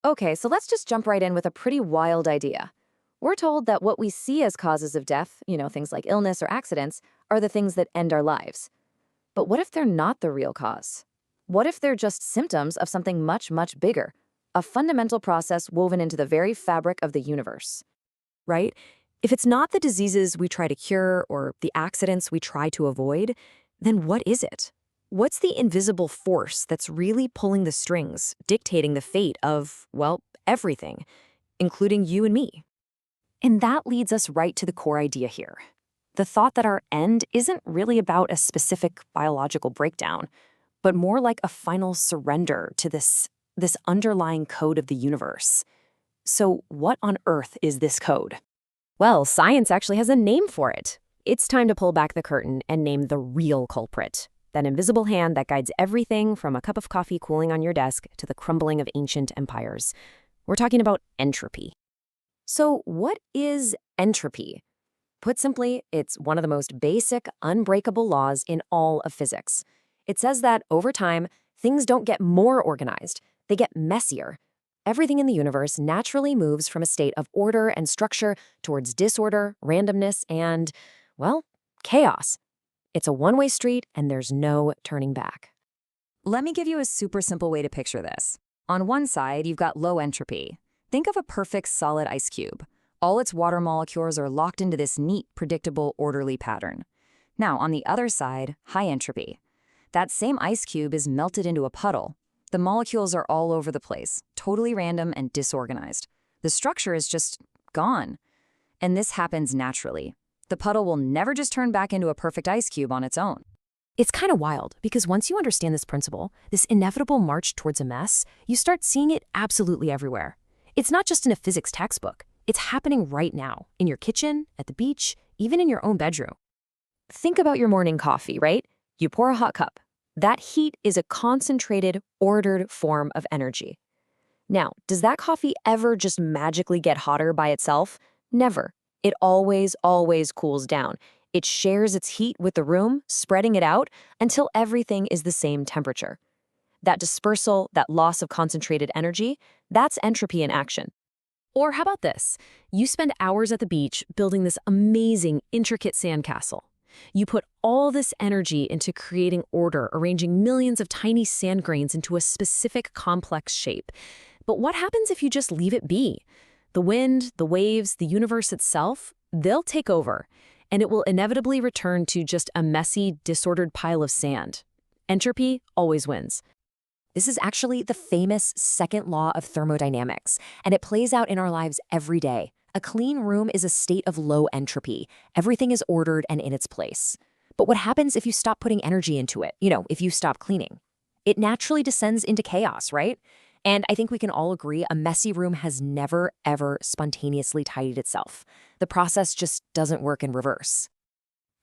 Okay, so let's just jump right in with a pretty wild idea. We're told that what we see as causes of death, things like illness or accidents, are the things that end our lives. But what if they're not the real cause? What if they're just symptoms of something much, much bigger? A fundamental process woven into the very fabric of the universe. Right? If it's not the diseases we try to cure or the accidents we try to avoid, then what is it? What's the invisible force that's really pulling the strings, dictating the fate of, well, everything, including you and me? And that leads us right to the core idea here. The thought that our end isn't really about a specific biological breakdown, but more like a final surrender to this underlying code of the universe. So what on earth is this code? Well, science actually has a name for it. It's time to pull back the curtain and name the real culprit. That invisible hand that guides everything from a cup of coffee cooling on your desk to the crumbling of ancient empires. We're talking about entropy. So what is entropy? Put simply, it's one of the most basic, unbreakable laws in all of physics. It says that over time, things don't get more organized, they get messier. Everything in the universe naturally moves from a state of order and structure towards disorder, randomness, and, well, chaos. It's a one-way street, and there's no turning back. Let me give you a super simple way to picture this. On one side, you've got low entropy. Think of a perfect solid ice cube. All its water molecules are locked into this neat, predictable, orderly pattern. Now, on the other side, high entropy. That same ice cube is melted into a puddle. The molecules are all over the place, totally random and disorganized. The structure is just gone. And this happens naturally. The puddle will never just turn back into a perfect ice cube on its own. It's kind of wild, because once you understand this principle, this inevitable march towards a mess, you start seeing it absolutely everywhere. It's not just in a physics textbook. It's happening right now, in your kitchen, at the beach, even in your own bedroom. Think about your morning coffee, right? You pour a hot cup. That heat is a concentrated, ordered form of energy. Now, does that coffee ever just magically get hotter by itself? Never. It always, always cools down. It shares its heat with the room, spreading it out until everything is the same temperature. That dispersal, that loss of concentrated energy, that's entropy in action. Or how about this? You spend hours at the beach building this amazing, intricate sandcastle. You put all this energy into creating order, arranging millions of tiny sand grains into a specific complex shape. But what happens if you just leave it be? The wind, the waves, the universe itself, they'll take over, and it will inevitably return to just a messy, disordered pile of sand. Entropy always wins. This is actually the famous second law of thermodynamics, and it plays out in our lives every day. A clean room is a state of low entropy. Everything is ordered and in its place. But what happens if you stop putting energy into it? If you stop cleaning? It naturally descends into chaos, right? And I think we can all agree a messy room has never, ever spontaneously tidied itself. The process just doesn't work in reverse.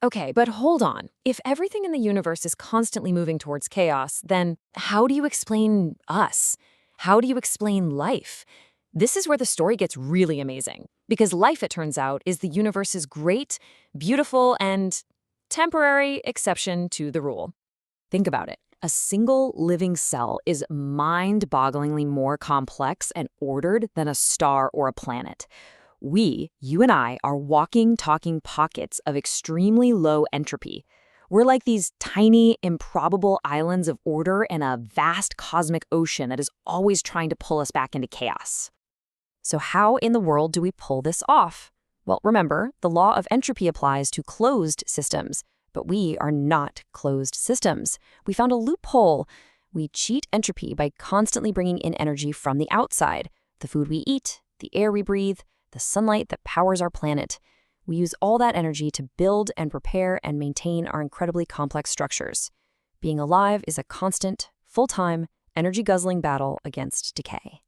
Okay, but hold on. If everything in the universe is constantly moving towards chaos, then how do you explain us? How do you explain life? This is where the story gets really amazing, because life, it turns out, is the universe's great, beautiful, and temporary exception to the rule. Think about it. A single living cell is mind-bogglingly more complex and ordered than a star or a planet. We, you and I, are walking, talking pockets of extremely low entropy. We're like these tiny, improbable islands of order in a vast cosmic ocean that is always trying to pull us back into chaos. So how in the world do we pull this off? Well, remember, the law of entropy applies to closed systems, but we are not closed systems. We found a loophole. We cheat entropy by constantly bringing in energy from the outside, the food we eat, the air we breathe, the sunlight that powers our planet. We use all that energy to build and prepare and maintain our incredibly complex structures. Being alive is a constant, full-time, energy-guzzling battle against decay.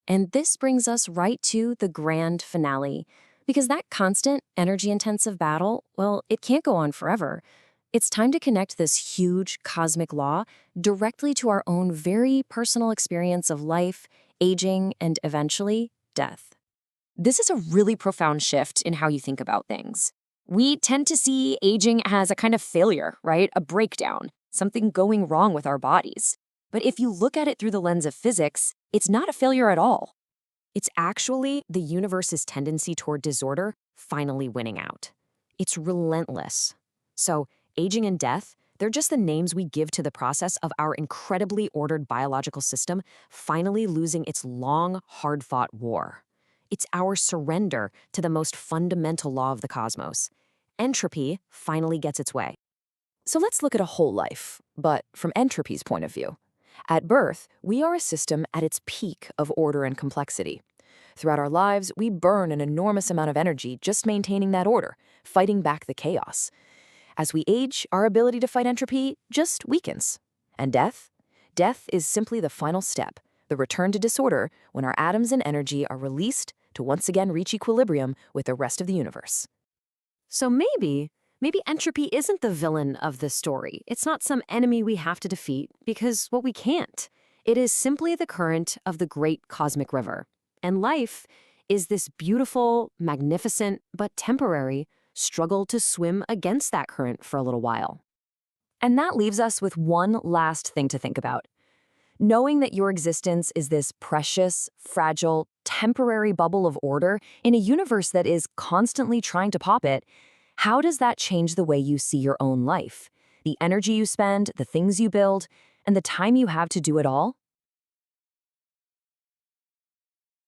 And this brings us right to the grand finale, because that constant, energy-intensive battle, well, it can't go on forever. It's time to connect this huge cosmic law directly to our own very personal experience of life, aging, and eventually, death. This is a really profound shift in how you think about things. We tend to see aging as a kind of failure, right? A breakdown, something going wrong with our bodies. But if you look at it through the lens of physics, it's not a failure at all. It's actually the universe's tendency toward disorder finally winning out. It's relentless. So, aging and death, they're just the names we give to the process of our incredibly ordered biological system finally losing its long, hard-fought war. It's our surrender to the most fundamental law of the cosmos. Entropy finally gets its way. So let's look at a whole life, but from entropy's point of view. At birth, we are a system at its peak of order and complexity. Throughout our lives, we burn an enormous amount of energy just maintaining that order, fighting back the chaos. As we age, our ability to fight entropy just weakens. And death? Death is simply the final step, the return to disorder when our atoms and energy are released to once again reach equilibrium with the rest of the universe. So maybe entropy isn't the villain of the story. It's not some enemy we have to defeat because, well, we can't. It is simply the current of the great cosmic river. And life is this beautiful, magnificent, but temporary struggle to swim against that current for a little while. And that leaves us with one last thing to think about. Knowing that your existence is this precious, fragile, temporary bubble of order in a universe that is constantly trying to pop it, how does that change the way you see your own life? The energy you spend, the things you build, and the time you have to do it all?